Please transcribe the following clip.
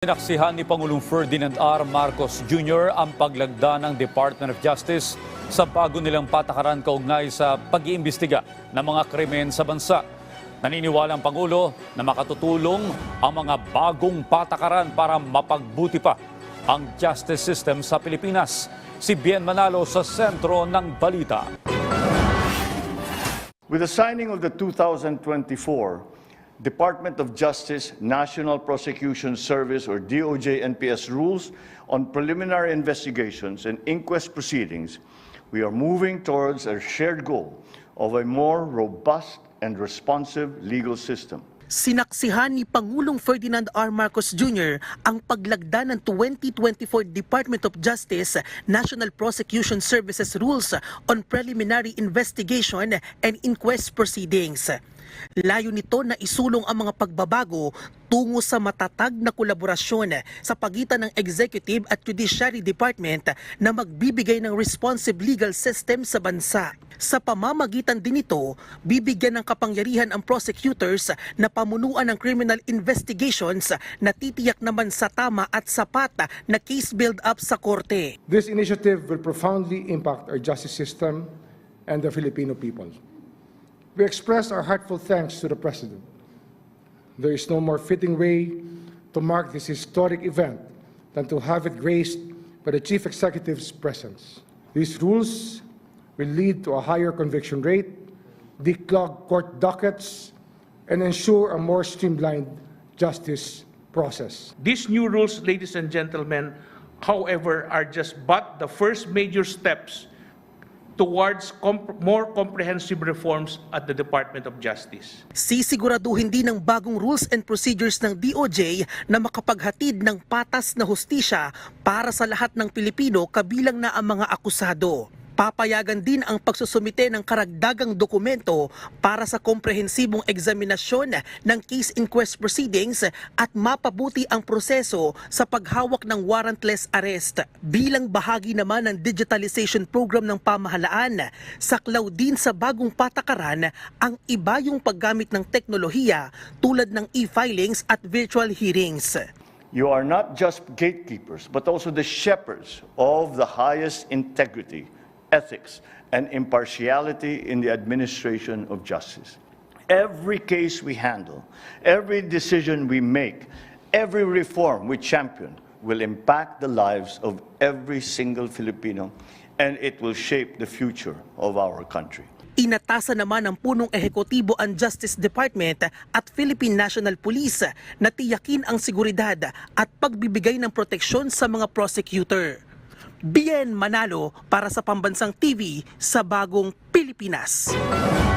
Sinaksihan ni Pangulong Ferdinand R. Marcos Jr. ang paglagda ng Department of Justice sa bago nilang patakaran kaugnay sa pag-iimbestiga ng mga krimen sa bansa. Naniniwala ang Pangulo na makatutulong ang mga bagong patakaran para mapagbuti pa ang justice system sa Pilipinas. Si Bien Manalo sa sentro ng balita. With the signing of the 2024 Department of Justice National Prosecution Service or DOJ-NPS rules on preliminary investigations and inquest proceedings, we are moving towards a shared goal of a more robust and responsive legal system. Sinaksihan ni Pangulong Ferdinand R. Marcos Jr. ang paglagda ng 2024 Department of Justice National Prosecution Services Rules on Preliminary Investigation and Inquest Proceedings. Layo nito na isulong ang mga pagbabago tungo sa matatag na kolaborasyon sa pagitan ng Executive at Judiciary Department na magbibigay ng responsive legal system sa bansa. Sa pamamagitan din nito, bibigyan ng kapangyarihan ang prosecutors na pamunuan ng criminal investigations na titiyak naman sa tama at sapat na case build-up sa korte. This initiative will profoundly impact our justice system and the Filipino people. We express our heartfelt thanks to the President. There is no more fitting way to mark this historic event than to have it graced by the Chief Executive's presence. These rules will lead to a higher conviction rate, declog court dockets, and ensure a more streamlined justice process. These new rules, ladies and gentlemen, however, are just but the first major steps towards more comprehensive reforms at the Department of Justice. Sisiguraduhin din ng bagong rules and procedures ng DOJ na makapaghatid ng patas na hustisya para sa lahat ng Pilipino kabilang na ang mga akusado. Papayagan din ang pagsusumite ng karagdagang dokumento para sa komprehensibong eksaminasyon ng case inquest proceedings at mapabuti ang proseso sa paghawak ng warrantless arrest. Bilang bahagi naman ng digitalization program ng pamahalaan, saklaw din sa bagong patakaran ang iba yung paggamit ng teknolohiya tulad ng e-filings at virtual hearings. You are not just gatekeepers, but also the shepherds of the highest integrity, ethics, and impartiality in the administration of justice. Every case we handle, every decision we make, every reform we champion will impact the lives of every single Filipino, and it will shape the future of our country. Inatasan naman ng punong ehekutibo ang Justice Department at Philippine National Police na tiyakin ang seguridad at pagbibigay ng proteksyon sa mga prosecutor. Bien Manalo para sa Pambansang TV sa Bagong Pilipinas.